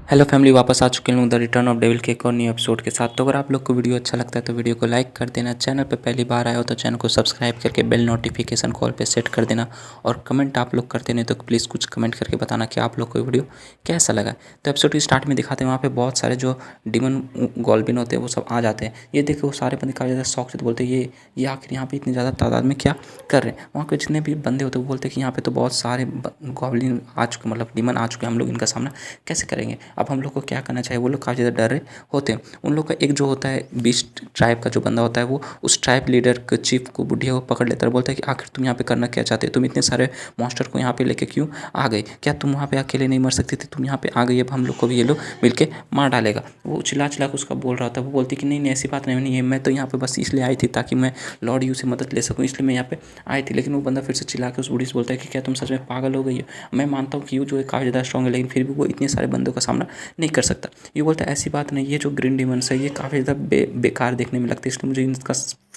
Hello family, वापस आ चुके हैं द रिटर्न ऑफ डेविल के एक और न्यू एपिसोड के साथ। तो अगर आप लोग को वीडियो अच्छा लगता है तो वीडियो को लाइक कर देना। चैनल पे पहली बार आए हो तो चैनल को सब्सक्राइब करके बेल नोटिफिकेशन कॉल पे सेट कर देना। और कमेंट आप लोग करते नहीं तो प्लीज़ कुछ कमेंट करके बताना कि आप लोग को वीडियो कैसा लगा। तो एपिसोड की स्टार्ट में दिखाते हैं वहाँ पे बहुत सारे जो डिमन गोल्बिन होते हैं वो सब आ जाते हैं। ये देखो वो सारे बंदे काफ़ी ज़्यादा शौक से बोलते हैं ये आखिर यहाँ पे इतनी ज़्यादा तादाद में क्या कर रहे हैं। वहाँ के जितने भी बंदे होते हैं वो बोलते हैं कि यहाँ पे तो बहुत सारे गॉब्लिन आ चुके, मतलब डिमन आ चुके हैं, हम लोग इनका सामना कैसे करेंगे। अब हम लोग को क्या करना चाहिए। वो लोग काफ़ी ज़्यादा डरे होते हैं। उन लोग का एक जो होता है बीस्ट ट्राइब का जो बंदा होता है वो उस ट्राइब लीडर के चीफ को, बुढ़िया को पकड़ लेता है। बोलता है कि आखिर तुम यहाँ पे करना क्या चाहते हो, तुम इतने सारे मॉन्स्टर को यहाँ पे लेके क्यों आ गए, क्या तुम वहाँ पे अकेले नहीं मर सकते थे, तुम यहाँ पे आ गई, अब हम लोग को भी ये लोग मिलके मार डालेगा। वो चिल्ला चिल्ला के उसका बोल रहा था। वो बोलती कि नहीं नहीं ऐसी बात नहीं है, मैं तो यहाँ पे बस इसलिए आई थी ताकि मैं लॉर्ड यू से मदद ले सकूँ, इसलिए मैं यहाँ पे आई थी। लेकिन वो बंदा फिर से चिल्ला के उस बूढ़ी से बोलता है कि क्या तुम सच में पागल हो गई हो। मैं मानता हूँ कि यू जो है काफ़ी ज़्यादा स्ट्रॉन्ग है, लेकिन फिर भी वो इतने सारे बंदों का सामना नहीं कर सकता। ये बोलता है ऐसी बात नहीं, ये जो ग्रीन डिमंस है ये काफ़ी ज़्यादा बेकार देखने में लगती है, इसलिए मुझे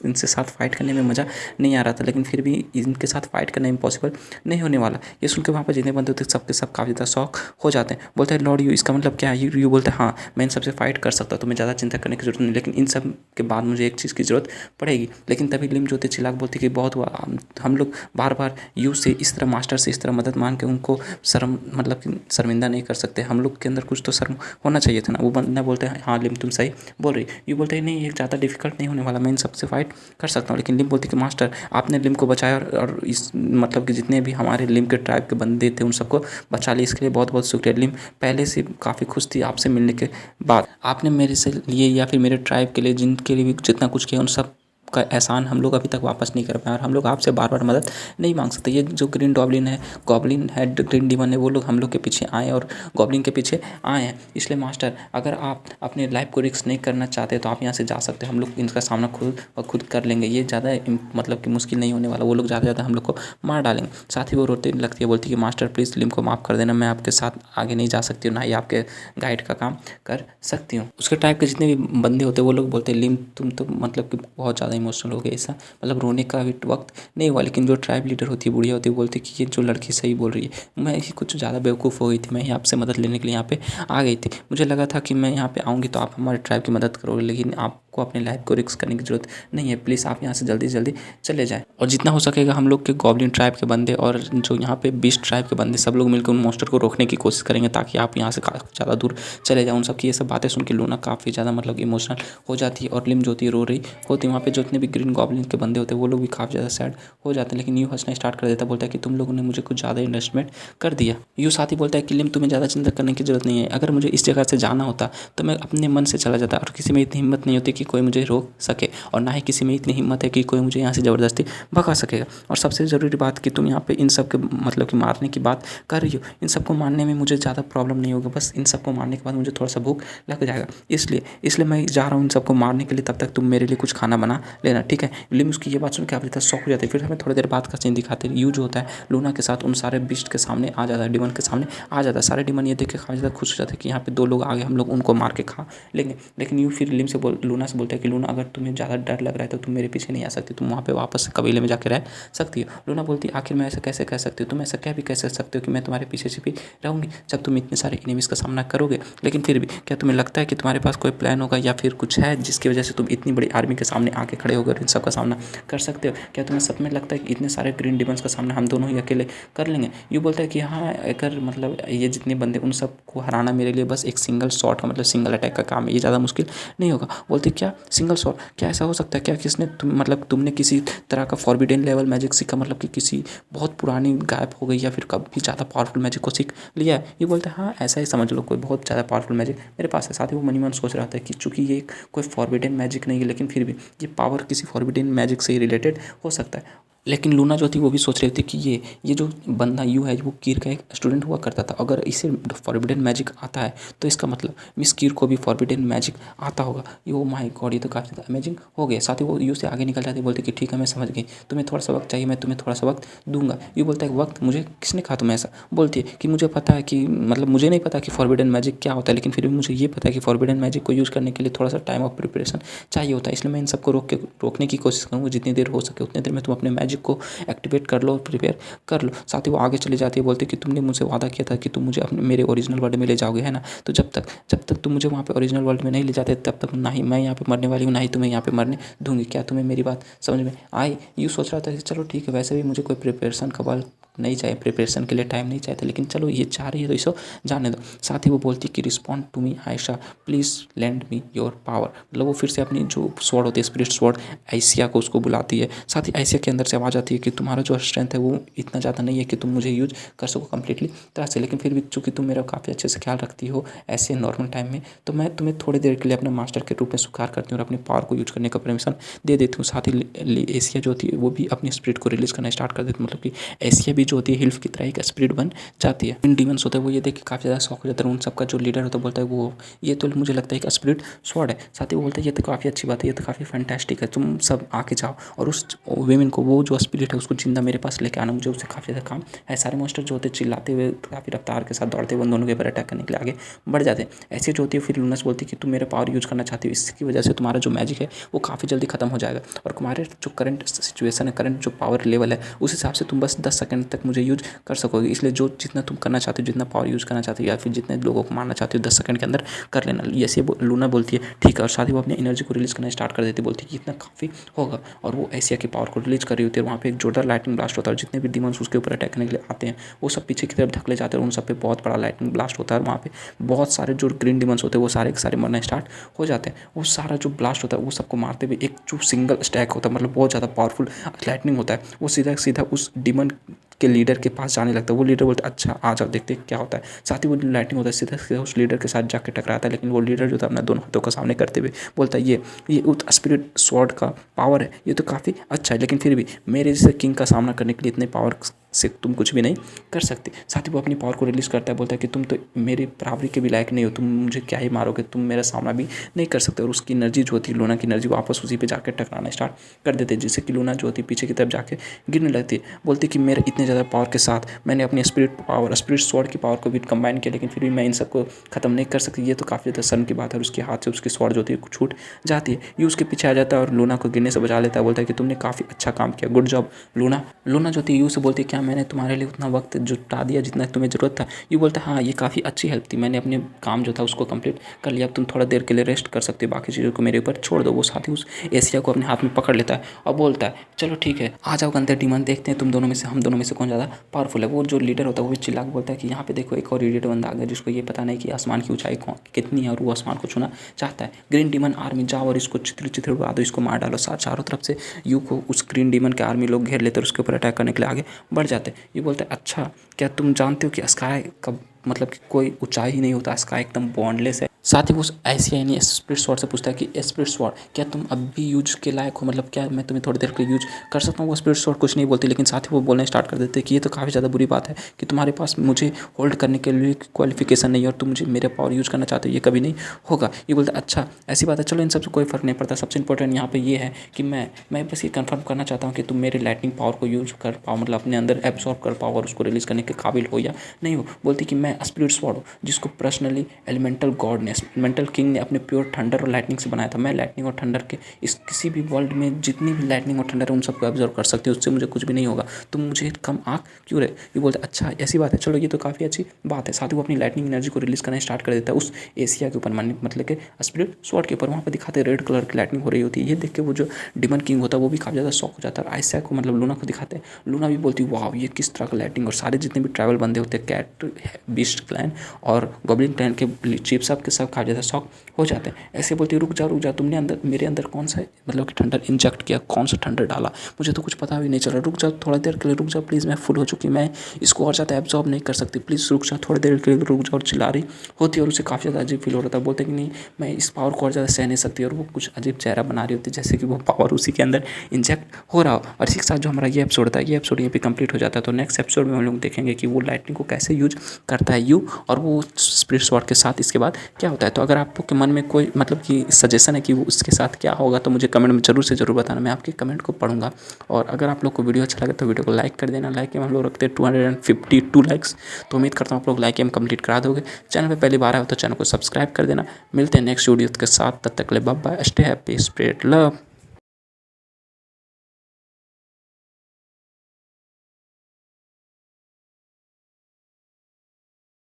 इनसे साथ फाइट करने में मज़ा नहीं आ रहा था। लेकिन फिर भी इनके साथ फाइट करना इम्पॉसिबल नहीं होने वाला। ये सुन के वहाँ पर जितने बंदे होते सबके सब काफ़ी ज़्यादा शौक हो जाते हैं। बोलते हैं लॉर्ड यू, इसका मतलब क्या है। यू बोलते हैं हाँ मैं इन सबसे फाइट कर सकता हूँ, तुम्हें ज़्यादा चिंता करने की जरूरत नहीं, लेकिन इन सब के बाद मुझे एक चीज़ की ज़रूरत पड़ेगी। लेकिन तभी लिम जो थे चिल्लाक बोलती कि बहुत हुआ, हम लोग बार बार यू से इस तरह, मास्टर से इस तरह मदद मांग के उनको शर्म, मतलब कि शर्मिंदा नहीं कर सकते। हम लोग के अंदर कुछ तो शर्म होना चाहिए था ना। वो बंदा बोलते हैं हाँ लिम तुम सही बोल रही। यू बोलते हैं नहीं ये ज़्यादा डिफिकल्ट नहीं होने वाला, मैं इन सबसे फाइट कर सकता हूँ। लेकिन लिम बोलती कि मास्टर आपने लिम को बचाया और इस मतलब कि जितने भी हमारे लिम के ट्राइब के बंदे थे उन सबको बचा लिया, इसके लिए बहुत बहुत शुक्रिया। लिम पहले से काफ़ी खुश थी आपसे मिलने के बाद। आपने मेरे से लिए या फिर मेरे ट्राइब के लिए जिनके लिए भी जितना कुछ किया उन सब का एहसान हम लोग अभी तक वापस नहीं कर पाए, और हम लोग आपसे बार बार मदद नहीं मांग सकते। ये जो ग्रीन गॉब्लिन है ग्रीन डिमन है, वो लोग हम लोग के पीछे आए और गॉब्लिन के पीछे आए हैं। इसलिए मास्टर अगर आप अपने लाइफ को रिस्क नहीं करना चाहते तो आप यहाँ से जा सकते हैं, हम लोग इनका सामना खुद कर लेंगे। ये ज़्यादा मतलब कि मुश्किल नहीं होने वाला, वो लोग ज़्यादा ज़्यादा हम लोग को मार डालेंगे। साथ ही वो रोते लगती है, बोलती है कि मास्टर प्लीज़ लिम को माफ़ कर देना, मैं आपके साथ आगे नहीं जा सकती हूँ, ना ही आपके गाइड का काम कर सकती हूँ। उसके टाइप के जितने भी बंदे होते हैं वो लोग बोलते हैं लिम तुम तो मतलब कि बहुत ज़्यादा इमोशनल हो गए, ऐसा मतलब रोने का भी वक्त नहीं हुआ। लेकिन जो ट्राइब लीडर होती है, बुढ़िया होती है, बोलती है कि ये जो लड़की सही बोल रही है, मैं ही कुछ ज़्यादा बेवकूफ़ हो गई थी, मैं ही आपसे मदद लेने के लिए यहाँ पे आ गई थी। मुझे लगा था कि मैं यहाँ पे आऊँगी तो आप हमारे ट्राइब की मदद करोगे, लेकिन आपको अपनी लाइफ को रिस्क करने की ज़रूरत नहीं है। प्लीज़ आप यहाँ से जल्दी से जल्दी चले जाएँ। और जितना हो सकेगा हम लोग के गॉब्लिन ट्राइब के बंदे और जो यहाँ पे बीस्ट ट्राइब के बंदे सब लोग मिलकर उन मॉन्स्टर को रोकने की कोशिश करेंगे ताकि आप यहाँ से काफ़ी ज़्यादा दूर चले जाएँ। उन सब की ये सब बातें सुन के लूना काफ़ी ज़्यादा मतलब इमोशनल हो जाती है और लिम जो होती है रो रही होती है। वहाँ पे जितने भी ग्रीन गॉब्लिन के बंदे होते हैं वो लोग भी काफ़ी ज़्यादा सैड हो जाते हैं। लेकिन यू हंसना स्टार्ट कर देता है, बोलता है कि तुम लोगों ने मुझे कुछ ज़्यादा इन्वेस्टमेंट कर दिया। यू साथ ही बोलता है कि लिम तुम्हें ज़्यादा चिंता करने की जरूरत नहीं है, अगर मुझे इस जगह से जाना होता तो मैं अपने मन से चला जाता, और किसी में इतनी हिम्मत नहीं होती कि कोई मुझे रोक सके, और ना ही किसी में इतनी हिम्मत है कि कोई मुझे यहाँ से ज़बरदस्ती भगा सकेगा। और सबसे ज़रूरी बात कि तुम यहाँ पे इन सब के मतलब कि मारने की बात कर रही हो, इन सबको मारने में मुझे ज़्यादा प्रॉब्लम नहीं होगा, बस इन सबको मारने के बाद मुझे थोड़ा सा भूख लग जाएगा, इसलिए मैं जा रहा हूँ इन सबको मारने के लिए। तब तक तुम मेरे लिए कुछ खाना बना लेना, ठीक है। लिम उसकी ये बात सुन के काफ़ी ज़्यादा शॉक हो जाती है। फिर हमें थोड़ी देर बाद का सीन दिखाते हैं। यू जो होता है लूना के साथ उन सारे बीस्ट के सामने आ जाता है, डिमन के सामने आ जाता है। सारे डिमन ये देख के काफ़ी ज़्यादा खुश हो जाते हैं कि यहाँ पे 2 लोग आ गए, हम लोग उनको मार के खा लेंगे। लेकिन यू फिर लिम से लूना से बोलता है कि लूना अगर तुम्हें ज़्यादा डर लग रहा है तो तुम मेरे पीछे नहीं आ सकती, तुम वहाँ पे वापस कबीले में जाकर रह सकती हो। लूना बोलती है आखिर मैं ऐसा कैसे कह सकती हूँ, तुम ऐसा क्या भी कह सकते हो कि मैं तुम्हारे पीछे छिपी रहूँगी जब तुम इतने सारे एनिमीज़ का सामना करोगे। लेकिन फिर भी क्या तुम्हें लगता है कि तुम्हारे पास कोई प्लान होगा या फिर कुछ है जिसकी वजह से तुम इतनी बड़ी आर्मी के सामने आके खड़े होकर इन सब का सामना कर सकते हो। क्या तुम्हें सच में लगता है कि इतने सारे ग्रीन डिमंस का सामना हम दोनों ही अकेले कर लेंगे। यू बोलता है कि हाँ अगर मतलब ये जितने बंदे उन सबको हराना मेरे लिए बस एक सिंगल शॉट का मतलब सिंगल अटैक का काम है, ये ज़्यादा मुश्किल नहीं होगा। बोलते क्या सिंगल शॉट, क्या ऐसा हो सकता है, क्या किसने मतलब तुमने किसी तरह का फॉरबिडन लेवल मैजिक सीखा, मतलब कि किसी बहुत पुरानी गायब हो गई या फिर कभी ज़्यादा पावरफुल मैजिक को सीख लिया है। ये बोलते हैं हाँ ऐसा ही समझ लो, कोई बहुत ज़्यादा पावरफुल मैजिक मेरे पास है। साथ ही वो मनी मन सोच रहा था कि चूंकि ये कोई फॉरबिडन मैजिक नहीं है, लेकिन फिर भी ये पावर किसी फॉरबिडन मैजिक से ही रिलेटेड हो सकता है। लेकिन लूना जो थी वो भी सोच रही थी कि ये जो बंदा यू है वो कीर का एक स्टूडेंट हुआ करता था, अगर इसे फॉरबिडन मैजिक आता है तो इसका मतलब मिस कीर को भी फॉरबिडन मैजिक आता होगा। ये ओ माय गॉड, ये तो काफ़ी ज़्यादा अमेजिंग हो गया। साथ ही वो यू से आगे निकल जाती, बोलते कि ठीक है मैं समझ गई, तुम्हें थोड़ा सा वक्त चाहिए, मैं तुम्हें थोड़ा सा वक्त दूंगा। यू बोलता है वक्त, मुझे किसने कहा तुम्हें ऐसा। बोलती है कि मुझे पता है कि मतलब मुझे नहीं पता कि फॉरबिडन मैजिक क्या होता है, लेकिन फिर भी मुझे ये पता है कि फॉरबिडन मैजिक को यूज़ करने के लिए थोड़ा सा टाइम ऑफ प्रिपरेशन चाहिए होता है, इसलिए मैं इन सबको रोकने की कोशिश करूँगा, जितनी देर हो सके उतनी देर में तुम अपने मैजिक मैजिक को एक्टिवेट कर लो, प्रिपेयर कर लो। साथ ही वो आगे चली जाती है, बोलती है कि तुमने मुझसे वादा किया था कि तुम मुझे अपने मेरे ओरिजिनल वर्ल्ड में ले जाओगे, है ना। तो जब तक तुम मुझे वहाँ पे ओरिजिनल वर्ल्ड में नहीं ले जाते, तब तक ना ही मैं यहाँ पे मरने वाली हूँ, ना ही तुम्हें यहाँ पे मरने दूंगी। क्या तुम्हें मेरी बात समझ में आई? यूँ सोच रहा था कि चलो ठीक है, वैसे भी मुझे कोई प्रिपरेशन का बल नहीं चाहिए, प्रिपरेशन के लिए टाइम नहीं चाहिए, लेकिन चलो ये चाह रही है तो इसको जाने दो। साथ ही वो बोलती है कि respond to me Ayesha, please land me your power. मतलब वो फिर से अपनी जो स्वॉर्ड होती है, स्पिरिट स्वॉर्ड, आयसिया को उसको बुलाती है। साथ ही आयसिया के अंदर से आवाज़ आती है कि तुम्हारा जो स्ट्रेंथ है वो इतना ज़्यादा नहीं है कि तुम मुझे यूज कर सको कम्प्लीटली तरह से, लेकिन फिर भी चूँकि तुम मेरा काफ़ी अच्छे से ख्याल रखती हो ऐसे नॉर्मल टाइम में, तो मैं तुम्हें थोड़ी देर के लिए अपने मास्टर के रूप में स्वीकार करती हूँ और अपनी पावर को यूज करने का परमिशन दे देती हूँ। साथ ही एशिया जो होती है वो भी अपनी स्पिरिट को रिलीज़ करना स्टार्ट कर देती है। मतलब कि एशिया भी जो होती है हिल्फ की तरह एक स्पिरिट बन जाती है। इन डीमंस होते हैं वो ये देख के काफ़ी ज़्यादा शौक हो जाता है। उन सबका जो लीडर होता है बोलता है वो ये तो मुझे लगता है कि स्पिरिट स्वॉर्ड है। साथ ही वो बोलता है ये तो काफ़ी अच्छी बात है, ये तो काफ़ी फैंटास्टिक है, तुम सब आके जाओ और उस वेमेन को, वो जो स्पिरिट है उसको जिंदा मेरे पास लेके आना, मुझे उससे काफ़ी ज़्यादा काम है। सारे मॉन्स्टर जो होते हैं चिल्लाते हुए काफ़ी रफ्तार के साथ दौड़ते हुए उन दोनों के ऊपर अटैक करने के लिए आगे बढ़ जाते हैं। ऐसे जो होती है फिर लूनस बोलती है कि तुम मेरा पावर यूज करना चाहती हो, इसकी वजह से तुम्हारा जो मैजिक है वो काफ़ी जल्दी खत्म हो जाएगा और तुम्हारे जो करंट सिचुएशन है, करंट जो पावर लेवल है उस हिसाब से तुम बस 10 सेकंड तक मुझे यूज कर सकोगे। इसलिए जो जितना तुम करना चाहते हो, जितना पावर यूज़ करना चाहते हो या फिर जितने लोगों को मारना चाहते हो 10 सेकंड के अंदर कर लेना। ऐसे लूना बोलती है ठीक है, और साथ ही वो अपनी एनर्जी को रिलीज़ करना स्टार्ट कर देती है, बोलती है कि इतना काफ़ी होगा। और वो एशिया की पावर को रिलीज़ कर रही होती है। वहाँ पे एक जोरदार लाइटनिंग ब्लास्ट होता है और जितने भी डिमंस उसके ऊपर अटैक करने के लिए आते हैं वो सब पीछे की तरफ धकले जाते हैं और उन सब पे बहुत बड़ा लाइटनिंग ब्लास्ट होता है। और वहाँ पे बहुत सारे जो ग्रीन डिमंस होते हैं वो सारे के सारे मरना स्टार्ट हो जाते हैं। वो सारा जो ब्लास्ट होता है वो सबको मारते हुए एक जो सिंगल स्टैक होता है, मतलब बहुत ज़्यादा पावरफुल लाइटनिंग होता है, वो सीधा सीधा उस डिमन के लीडर के पास जाने लगता है। वो लीडर बोलता है अच्छा आ जाओ देखते क्या होता है। साथ ही वो लाइटिंग होता है सीधा सीधा उस लीडर के साथ जाकर टकराता है, लेकिन वो लीडर जो था अपना दोनों हाथों का सामने करते हुए बोलता है ये स्पिरिट स्वॉर्ड का पावर है, ये तो काफ़ी अच्छा है, लेकिन फिर भी मेरे जैसे किंग का सामना करने के लिए इतने पावर से तुम कुछ भी नहीं कर सकते। साथ ही वो अपनी पावर को रिलीज़ करता है, बोलता है कि तुम तो मेरी बराबरी के भी लायक नहीं हो, तुम मुझे क्या ही मारोगे, तुम मेरा सामना भी नहीं कर सकते। और उसकी एनर्जी जो होती है, लूना की एनर्जी, वापस उसी पे जाकर टकराना स्टार्ट कर देते हैं, जिससे कि लूना जो होती है पीछे की तरफ जाके गिरने लगती है। बोलती है कि मेरे इतने ज़्यादा पावर के साथ मैंने अपनी स्पिरिट स्वॉर्ड की पावर को भी कंबाइन किया, लेकिन फिर भी मैं इन सबको खत्म नहीं कर सकती। ये तो काफ़ी ज़्यादा शर्म की बात है। और उसके हाथ से उसकी स्वॉर्ड जो होती है छूट जाती है। ये उसके पीछे आ जाता है और लूना को गिरने से बचा लेता है। बोलता है कि तुमने काफ़ी अच्छा काम किया, गुड जॉब लूना। लूना जो थी यू से बोलती है क्या मैंने तुम्हारे लिए उतना वक्त जुटा दिया जितना तुम्हें ज़रूरत था? ये बोलता है हाँ ये काफ़ी अच्छी हेल्प थी, मैंने अपने काम जो था उसको कंप्लीट कर लिया, अब तुम थोड़ा देर के लिए रेस्ट कर सकते हो, बाकी चीज़ों को मेरे ऊपर छोड़ दो। वो साथ ही उस एशिया को अपने हाथ में पकड़ लेता है और बोलता है चलो ठीक है आ जाओ गंदे डीमन, देखते हैं तुम दोनों में से हम दोनों में से कौन ज़्यादा पावरफुल है। वो जो लीडर होता है वो भी चिल्ला के बोलता है कि यहाँ पे देखो एक और इडियट बंदा आ गया जिसको ये पता नहीं कि आसमान की ऊंचाई कितनी है और वो आसमान को छूना चाहता है। ग्रीन डीमन आर्मी जाओ और इसको चित्र चित्र उड़ा दो, इसको मार डालो। चारों तरफ से यू को उस ग्रीन डीमन के आर्मी लोग घेर लेते और उसके ऊपर अटैक करने के लिए आगे बढ़ जाते हैं। ये बोलते हैं अच्छा क्या तुम जानते हो कि स्काई का मतलब कि कोई ऊंचाई ही नहीं होता, स्काई एकदम बॉन्डलेस है। साथ ही वो ऐसी यानी स्पिरिट स्वॉर्ड से पूछता है कि स्पिरिट स्वॉर्ड क्या तुम अब भी यूज के लायक हो, मतलब क्या मैं तुम्हें थोड़ी देर के लिए यूज कर सकता हूँ? वो स्पिरिट स्वॉर्ड कुछ नहीं बोलती, लेकिन साथ ही वो बोलना स्टार्ट कर देते हैं कि ये तो काफ़ी ज़्यादा बुरी बात है कि तुम्हारे पास मुझे होल्ड करने के लिए क्वालिफिकेशन नहीं है और तुम मुझे मेरे पावर यूज़ करना चाहते हो, ये कभी नहीं होगा। ये बोलते अच्छा ऐसी बात है, चलो इन सबसे कोई फ़र्क नहीं पड़ता, सबसे इंपॉर्टेंट यहाँ पर ये है कि मैं बस ये कन्फर्म करना चाहता हूँ कि तुम मेरे लाइटनिंग पावर को यूज कर पाओ, मतलब अपने अंदर एब्जॉर्ब कर पाओ और उसको रिलीज़ करने के काबिल हो या नहीं हो। बोलती कि मैं स्पिरिट स्वॉर्ड हूँ जिसको पर्सनली एलिमेंटल गॉड ने, एलिमेंटल किंग ने अपने प्योर थंडर और लाइटनिंग से बनाया था। मैं लाइटनिंग और थंडर के इस किसी भी वर्ल्ड में जितनी भी लाइटनिंग और थंडर है उन सबको ऑब्जर्व कर सकती है, उससे मुझे कुछ भी नहीं होगा, तुम मुझे कम आँख क्यों रहे? ये बोलते अच्छा ऐसी बात है, चलो ये तो काफ़ी अच्छी बात है। साथ ही वो अपनी लाइटनिंग एनर्जी को रिलीज़ करना स्टार्ट कर देता है उस एशिया के ऊपर, मतलब कि स्पिरिट स्वॉर्ड के ऊपर। वहाँ पर दिखाते हैं रेड कलर की लाइटनिंग हो रही होती है। ये देख के वो जो डिमन किंग होता है वो भी काफ़ी ज़्यादा शॉक हो जाता है। आयशा को मतलब लूना को दिखाते हैं, लूना भी बोलती है वाह ये किस तरह का लाइटिंग। और सारे जितने भी ट्रैवल बंदे होते हैं, कैट बीस्ट क्लैन और गॉब्लिन क्लैन के चीफ सब के सब काफ़ी ज़्यादा शॉक हो जाते हैं। ऐसे बोलती है रुक जा तुमने अंदर मेरे अंदर कौन सा मतलब कि ठंडर इंजेक्ट किया, कौन सा ठंडर डाला, मुझे तो कुछ पता भी नहीं चला। रुक जाओ थोड़ा देर के लिए, रुक जाओ प्लीज़, मैं फुल हो चुकी, मैं इसको और ज़्यादा एब्जॉर्ब नहीं कर सकती, प्लीज़ रुक जाओ थोड़ी देर के लिए, रुक जाओ। और चिल्ला रही होती है और उसे काफ़ी ज़्यादा अजीब फील हो रहा था। बोलते कि नहीं मैं इस पावर को और ज़्यादा सह नहीं सकती, और वो कुछ अजीब चेहरा बना रही होती है जैसे कि वो पावर उसी के अंदर इंजेक्ट हो रहा हो। और इसी के साथ जो हमारा ये एपिसोड था, ये एपिसोड यहीं पे कंप्लीट हो जाता है। तो नेक्स्ट एपिसोड में हम लोग देखेंगे कि वो लाइटनिंग को कैसे यूज करता है यू, और वो स्पिरिट स्वॉर्ड के साथ इसके बाद क्या होता है। तो अगर आपके मन में कोई मतलब कि सजेशन है कि वो उसके साथ क्या होगा तो मुझे कमेंट में ज़रूर से ज़रूर बताना, मैं आपके कमेंट को पढ़ूंगा। और अगर आप लोग को वीडियो अच्छा लगे तो वीडियो को लाइक कर देना। लाइक हम लोग रखते हैं 252 लाइक्स, तो उम्मीद करता हूँ आप लोग लाइक हम कंप्लीट करा दोगे। चैनल पे पहली बार आए हो तो चैनल को सब्सक्राइब कर देना। मिलते हैं नेक्स्ट वीडियो के साथ, तब तक ले bye bye, stay happy, spread love.